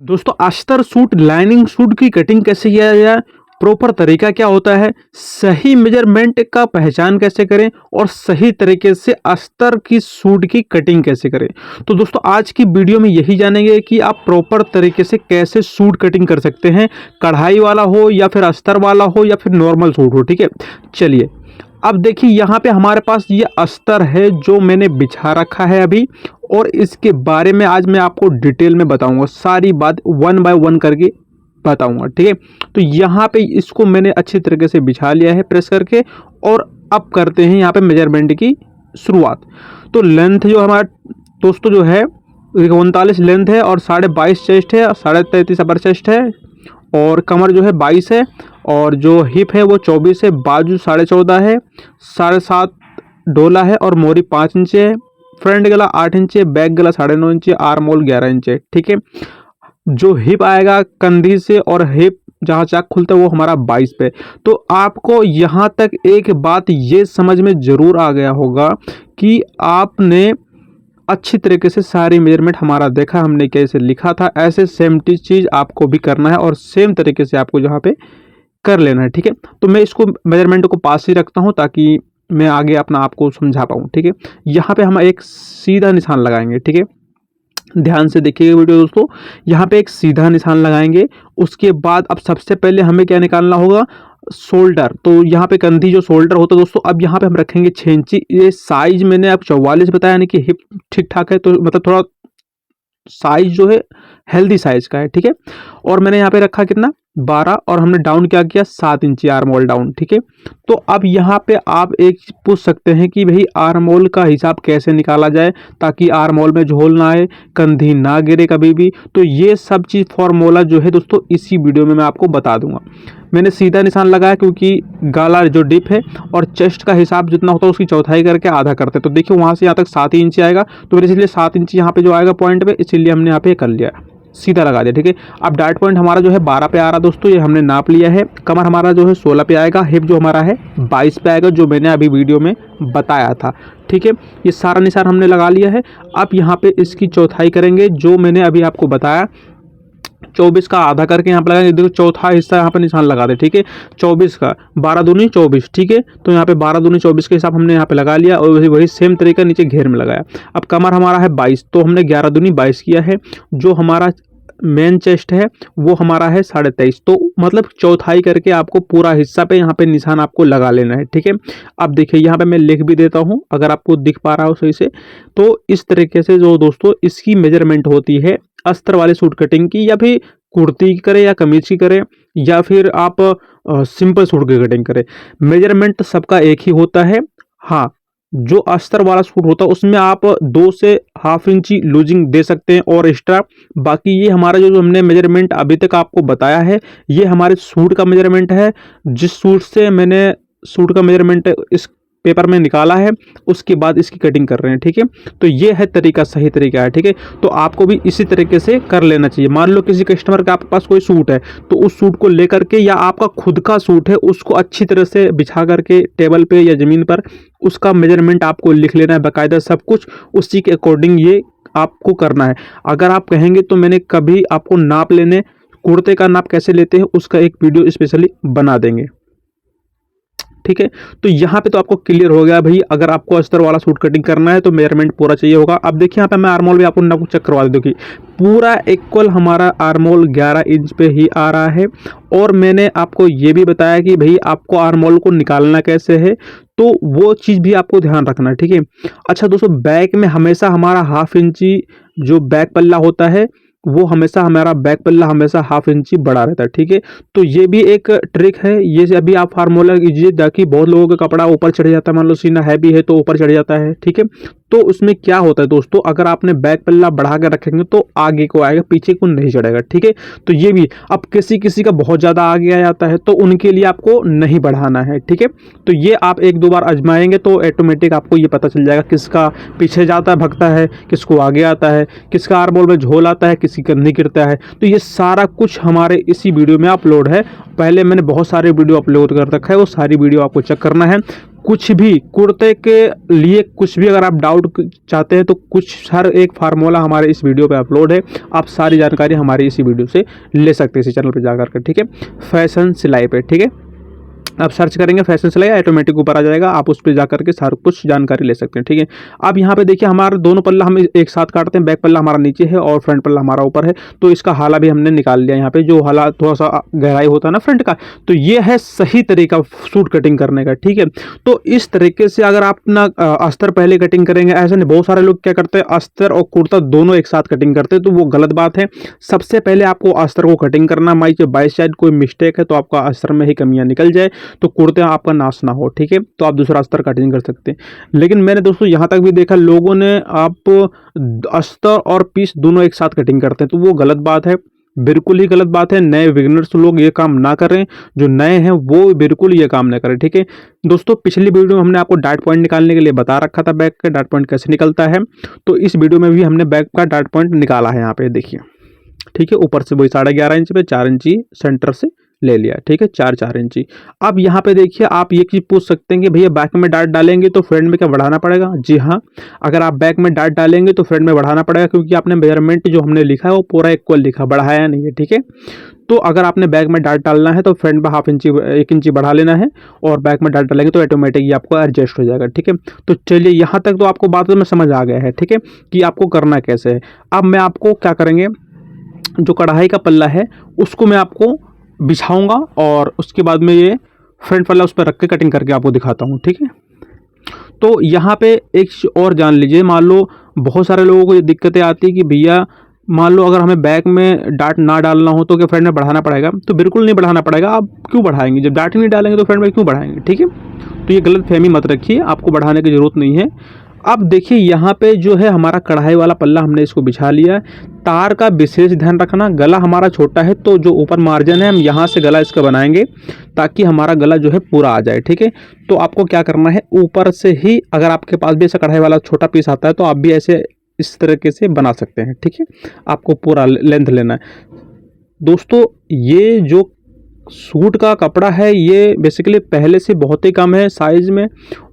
दोस्तों अस्तर suit lining suit की कटिंग कैसे किया जाए, प्रॉपर तरीका क्या होता है, सही मेजरमेंट का पहचान कैसे करें और सही तरीके से अस्तर की सूट की कटिंग कैसे करें। तो दोस्तों आज की वीडियो में यही जानेंगे कि आप प्रॉपर तरीके से कैसे सूट कटिंग कर सकते हैं, कढ़ाई वाला हो या फिर अस्तर वाला हो या फिर नॉर्मल सूट हो। ठीक है, चलिए अब देखिए यहाँ पे हमारे पास ये अस्तर है जो मैंने बिछा रखा है अभी, और इसके बारे में आज मैं आपको डिटेल में बताऊंगा, सारी बात वन बाय वन करके बताऊंगा। ठीक है, तो यहाँ पे इसको मैंने अच्छी तरीके से बिछा लिया है प्रेस करके, और अब करते हैं यहाँ पे मेजरमेंट की शुरुआत। तो लेंथ जो हमारा दोस्तों जो है 39 लेंथ है, और 22.5 चेस्ट है, 33.5 अपर चेस्ट है, और कमर जो है 22 है, और जो हिप है वो 24 है, बाजू 14.5 है, 7.5 डोला है, और मोरी 5 इंच है, फ्रंट गला 8 इंच है, बैक गला 9.5 इंच है, आर्म होल 11 इंच है। ठीक है, जो हिप आएगा कंधी से और हिप जहाँ चाक खुलता है वो हमारा 22 पे। तो आपको यहाँ तक एक बात ये समझ में ज़रूर आ गया होगा कि आपने अच्छी तरीके से सारी मेजरमेंट हमारा देखा, हमने कैसे लिखा था, ऐसे सेम चीज़ आपको भी करना है और सेम तरीके से आपको यहाँ पे कर लेना है। ठीक है, तो मैं इसको मेजरमेंट को पास ही रखता हूँ ताकि मैं आगे अपना आपको समझा पाऊँ। ठीक है, यहाँ पे हम एक सीधा निशान लगाएंगे। ठीक है, ध्यान से देखिएगा वीडियो दोस्तों, यहाँ पे एक सीधा निशान लगाएंगे। उसके बाद अब सबसे पहले हमें क्या निकालना होगा, शोल्डर। तो यहाँ पे कंधी जो शोल्डर होता है दोस्तों, अब यहाँ पे हम रखेंगे 6 इंची। ये साइज मैंने अब 44 बताया, यानी कि हिप ठीक ठाक है, तो मतलब थोड़ा साइज जो है हेल्दी साइज का है। ठीक है, और मैंने यहाँ पे रखा कितना 12, और हमने डाउन क्या किया 7 इंची आर्म होल डाउन। ठीक है, तो अब यहाँ पे आप एक पूछ सकते हैं कि भाई आर्म होल का हिसाब कैसे निकाला जाए ताकि आर्म होल में झोल ना आए, कंधी ना गिरे कभी भी। तो ये सब चीज़ फॉर्मूला जो है दोस्तों इसी वीडियो में मैं आपको बता दूंगा। मैंने सीधा निशान लगाया क्योंकि गाला जो डिप है और चेस्ट का हिसाब जितना होता है उसकी चौथाई करके आधा करते हैं। तो देखिए वहाँ से यहाँ तक 7 ही इंच आएगा, तो फिर इसलिए 7 इंच यहाँ पे जो आएगा पॉइंट पे, इसीलिए हमने यहाँ पे कर लिया, सीधा लगा दिया। ठीक है, अब डार्ट पॉइंट हमारा जो है 12 पे आ रहा दोस्तों, ये हमने नाप लिया है। कमर हमारा जो है 16 पे आएगा, हिप जो हमारा है 22 पे आएगा, जो मैंने अभी वीडियो में बताया था। ठीक है, ये सारा निशान हमने लगा लिया है। अब यहाँ पे इसकी चौथाई करेंगे, जो मैंने अभी आपको बताया 24 का आधा करके यहाँ पर लगाएंगे। देखो चौथा हिस्सा यहाँ पर निशान लगा दे। ठीक है, 24 का 12 दूनी 24। ठीक है, तो यहाँ पे 12 दूनी 24 के हिसाब हमने यहाँ पे लगा लिया, और वही सेम तरीका नीचे घेर में लगाया। अब कमर हमारा है 22, तो हमने 11 दूनी 22 किया है। जो हमारा मेन चेस्ट है वो हमारा है 23.5, तो मतलब चौथाई करके आपको पूरा हिस्सा पे यहाँ पे निशान आपको लगा लेना है। ठीक है, अब देखिए यहाँ पे मैं लिख भी देता हूँ अगर आपको दिख पा रहा हो सही से। तो इस तरीके से जो दोस्तों इसकी मेजरमेंट होती है अस्तर वाले सूट कटिंग की, या फिर कुर्ती की करें या कमीज की करें या फिर आप सिंपल सूट की कटिंग करें, मेजरमेंट सबका एक ही होता है। हाँ, जो अस्तर वाला सूट होता है उसमें आप 2 से हाफ इंची लूजिंग दे सकते हैं और एक्स्ट्रा। बाकी ये हमारा जो हमने मेजरमेंट अभी तक आपको बताया है, ये हमारे सूट का मेजरमेंट है। जिस सूट से मैंने सूट का मेजरमेंट इस पेपर में निकाला है, उसके बाद इसकी कटिंग कर रहे हैं। ठीक है, तो ये है तरीका, सही तरीका है। ठीक है, तो आपको भी इसी तरीके से कर लेना चाहिए। मान लो किसी कस्टमर का आपके पास कोई सूट है, तो उस सूट को लेकर के, या आपका खुद का सूट है, उसको अच्छी तरह से बिछा करके टेबल पे या ज़मीन पर उसका मेजरमेंट आपको लिख लेना है बाकायदा, सब कुछ उसी के अकॉर्डिंग ये आपको करना है। अगर आप कहेंगे तो मैंने कभी आपको नाप लेने, कुर्ते का नाप कैसे लेते हैं उसका एक वीडियो स्पेशली बना देंगे। ठीक है, तो यहाँ पे तो आपको क्लियर हो गया भाई, अगर आपको अस्तर वाला सूट कटिंग करना है तो मेजरमेंट पूरा चाहिए होगा। अब देखिए यहाँ पे मैं आर्मोल भी आपको ना चेक करवा दूँ कि पूरा इक्वल हमारा आर्मोल 11 इंच पे ही आ रहा है। और मैंने आपको ये भी बताया कि भाई आपको आर्मोल को निकालना कैसे है, तो वो चीज़ भी आपको ध्यान रखना है। ठीक है, अच्छा दोस्तों, बैक में हमेशा हमारा हाफ इंची जो बैक पल्ला होता है, वो हमेशा हमारा बैक पल्ला हमेशा हाफ इंची बड़ा रहता है। ठीक है, तो ये भी एक ट्रिक है। ये अभी आप फार्मूला कीजिए, ताकि बहुत लोगों का कपड़ा ऊपर चढ़ जाता है, मान लो सीना हैवी है तो ऊपर चढ़ जाता है। ठीक है, तो उसमें क्या होता है दोस्तों, अगर आपने बैक पल्ला बढ़ा कर रखेंगे तो आगे को आएगा, पीछे को नहीं चढ़ेगा। ठीक है, तो ये भी अब किसी किसी का बहुत ज़्यादा आगे आ जाता है, तो उनके लिए आपको नहीं बढ़ाना है। ठीक है, तो ये आप 1-2 बार आजमाएंगे तो ऑटोमेटिक आपको ये पता चल जाएगा किसका पीछे जाता है, भगता है, किसको आगे आता है, किसका आर्मोल में झोल आता है, किसी का नहीं गिरता है। तो ये सारा कुछ हमारे इसी वीडियो में अपलोड है। पहले मैंने बहुत सारे वीडियो अपलोड कर रखा है, वो सारी वीडियो आपको चेक करना है। कुछ भी कुर्ते के लिए कुछ भी अगर आप डाउट चाहते हैं तो कुछ हर एक फार्मूला हमारे इस वीडियो पे अपलोड है, आप सारी जानकारी हमारी इसी वीडियो से ले सकते हैं, इसी चैनल पे जाकर के, ठीक है। फैशन सिलाई पे, ठीक है, आप सर्च करेंगे फैशन सिलाई, ऑटोमेटिक ऊपर आ जाएगा, आप उस पर जाकर के सारा कुछ जानकारी ले सकते हैं, ठीक है। अब यहाँ पे देखिए हमारे दोनों पल्ला हम एक साथ काटते हैं, बैक पल्ला हमारा नीचे है और फ्रंट पल्ला हमारा ऊपर है, तो इसका हाला भी हमने निकाल लिया। यहाँ पे जो हाला थोड़ा सा गहराई होता है ना फ्रंट का, तो ये है सही तरीका सूट कटिंग करने का, ठीक है। तो इस तरीके से अगर आप ना अस्तर पहले कटिंग करेंगे, ऐसे नहीं, बहुत सारे लोग क्या करते हैं अस्तर और कुर्ता दोनों एक साथ कटिंग करते हैं, तो वो गलत बात है। सबसे पहले आपको अस्तर को कटिंग करना, माई के बाई साइड कोई मिस्टेक है तो आपका अस्तर में ही कमियां निकल जाए, तो कुर्ते आपका नाश ना हो, ठीक है, तो आप दूसरा अस्तर कटिंग कर सकते हैं। लेकिन मैंने दोस्तों यहाँ तक भी देखा लोगों ने आप अस्तर और पीस दोनों एक साथ कटिंग करते हैं, तो वो गलत बात है, बिल्कुल ही गलत बात है। नए बिगिनर्स लोग ये काम ना करें, जो नए हैं वो बिल्कुल ये काम ना करें, ठीक है दोस्तों। पिछली वीडियो में हमने आपको डॉट पॉइंट निकालने के लिए बता रखा था, बैक का डॉट पॉइंट कैसे निकलता है, तो इस वीडियो में भी हमने बैक का डॉट पॉइंट निकाला है, यहाँ पे देखिए, ठीक है। ऊपर से वही 11.5 इंच पे 4 इंची सेंटर से ले लिया, ठीक है, 4 इंची। अब यहाँ पे देखिए आप ये चीज पूछ सकते हैं कि भैया बैक में डार्ट डालेंगे तो फ्रंट में क्या बढ़ाना पड़ेगा? जी हाँ, अगर आप बैक में डार्ट डालेंगे तो फ्रंट में बढ़ाना पड़ेगा, क्योंकि आपने मेजरमेंट जो हमने लिखा है वो पूरा इक्वल लिखा, बढ़ाया नहीं है, ठीक है। तो अगर आपने बैक में डार्ट डालना है तो फ्रंट में 1 इंची बढ़ा लेना है, और बैक में डार्ट डालेंगे तो ऑटोमेटिक ये आपको एडजस्ट हो जाएगा, ठीक है। तो चलिए यहाँ तक तो आपको बात में समझ आ गया है, ठीक है, कि आपको करना कैसे है। अब मैं आपको क्या करेंगे, जो कढ़ाई का पल्ला है उसको मैं आपको बिछाऊंगा और उसके बाद में ये फ्रंट पल्ला उस पर रख के कटिंग करके आपको दिखाता हूँ, ठीक है। तो यहाँ पे एक और जान लीजिए, मान लो बहुत सारे लोगों को ये दिक्कतें आती है कि भैया मान लो अगर हमें बैक में डार्ट ना डालना हो तो क्या फ्रंट में बढ़ाना पड़ेगा? तो बिल्कुल नहीं बढ़ाना पड़ेगा। आप क्यों बढ़ाएंगे? जब डार्ट ही नहीं डालेंगे तो फ्रंट में क्यों बढ़ाएंगे, ठीक है। तो ये गलत फहमी मत रखिए, आपको बढ़ाने की ज़रूरत नहीं है। अब देखिए यहाँ पे जो है हमारा कढ़ाई वाला पल्ला हमने इसको बिछा लिया है। तार का विशेष ध्यान रखना, गला हमारा छोटा है तो जो ऊपर मार्जिन है हम यहाँ से गला इसका बनाएंगे ताकि हमारा गला जो है पूरा आ जाए, ठीक है। तो आपको क्या करना है, ऊपर से ही अगर आपके पास भी ऐसा कढ़ाई वाला छोटा पीस आता है तो आप भी ऐसे इस तरीके से बना सकते हैं, ठीक है। आपको पूरा लेंथ लेना है दोस्तों। ये जो सूट का कपड़ा है ये बेसिकली पहले से बहुत ही कम है साइज़ में,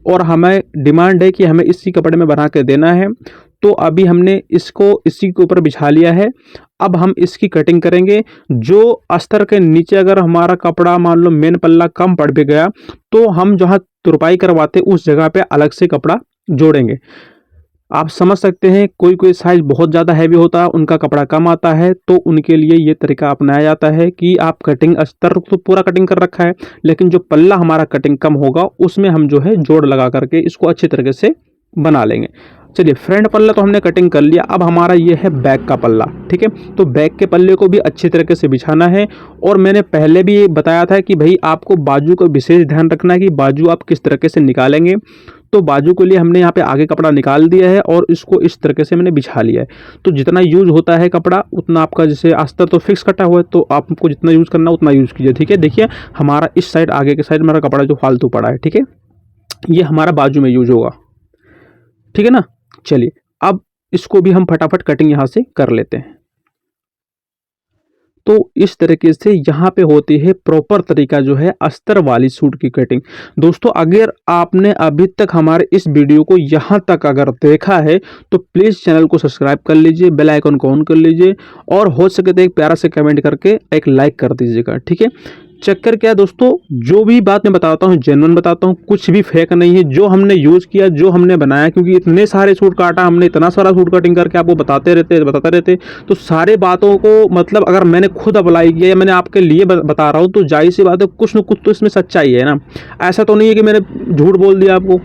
और हमें डिमांड है कि हमें इसी कपड़े में बना के देना है। तो अभी हमने इसको इसी के ऊपर बिछा लिया है। अब हम इसकी कटिंग करेंगे। जो अस्तर के नीचे अगर हमारा कपड़ा मान लो मेन पल्ला कम पड़ भी गया तो हम जहाँ तुरपाई करवाते उस जगह पे अलग से कपड़ा जोड़ेंगे। आप समझ सकते हैं, कोई कोई साइज बहुत ज़्यादा हैवी होता है, उनका कपड़ा कम आता है, तो उनके लिए ये तरीका अपनाया जाता है कि आप कटिंग अस्तर तो पूरा कटिंग कर रखा है, लेकिन जो पल्ला हमारा कटिंग कम होगा उसमें हम जो है जोड़ लगा करके इसको अच्छी तरीके से बना लेंगे। चलिए, फ्रंट पल्ला तो हमने कटिंग कर लिया, अब हमारा ये है बैक का पल्ला, ठीक है। तो बैक के पल्ले को भी अच्छी तरीके से बिछाना है, और मैंने पहले भी ये बताया था कि भाई आपको बाजू का विशेष ध्यान रखना है कि बाजू आप किस तरीके से निकालेंगे। तो बाजू के लिए हमने यहाँ पे आगे कपड़ा निकाल दिया है और इसको इस तरीके से मैंने बिछा लिया है। तो जितना यूज होता है कपड़ा उतना आपका, जैसे अस्तर तो फिक्स कटा हुआ है तो आपको जितना यूज़ करना उतना यूज़ कीजिए, ठीक है। देखिए हमारा इस साइड आगे के साइड मेरा कपड़ा जो फालतू पड़ा है, ठीक है, ये हमारा बाजू में यूज होगा, ठीक है ना। चलिए, अब इसको भी हम फटाफट कटिंग यहाँ से कर लेते हैं। तो इस तरीके से यहाँ पे होती है प्रॉपर तरीका जो है अस्तर वाली सूट की कटिंग। दोस्तों, अगर आपने अभी तक हमारे इस वीडियो को यहाँ तक अगर देखा है तो प्लीज़ चैनल को सब्सक्राइब कर लीजिए, बेल आइकन को ऑन कर लीजिए, और हो सके तो एक प्यारा से कमेंट करके एक लाइक कर दीजिएगा, ठीक है। चक्कर क्या है दोस्तों, जो भी बात मैं बताता हूँ जेन्युइन बताता हूँ, कुछ भी फेक नहीं है। जो हमने यूज़ किया, जो हमने बनाया, क्योंकि इतने सारे सूट काटा हमने, इतना सारा सूट कटिंग करके आपको बताते रहते, तो सारे बातों को मतलब अगर मैंने खुद अप्लाई किया या मैंने आपके लिए बता रहा हूँ तो जाहिर सी बात है कुछ न कुछ तो इसमें सच्चाई है ना। ऐसा तो नहीं है कि मैंने झूठ बोल दिया आपको।